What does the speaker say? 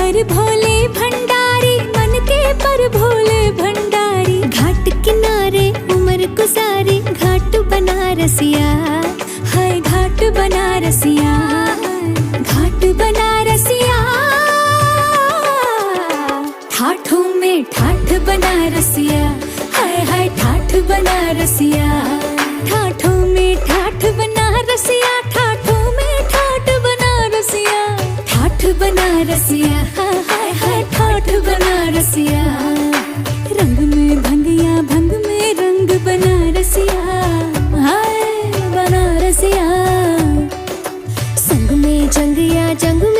पर भोले भंडारी, मन के पर भोले भंडारी। घाट किनारे उम्र गुजारी, घाट बनारसिया, हाय घाट बनारसिया, घाट बनारसिया। ठाठों में ठाठ बनारसिया, हाय हाय ठाठ बनारसिया। ठाठों में ठाठ बनारसिया, ठाठों में ठाठ बनारसिया। ठाठ बनारसिया, हाय हाय ठाठ बनारसिया। रंग में भंगिया, भंग में रंग बनारसिया, हाय बनारसिया। संग में जंगिया, जंग में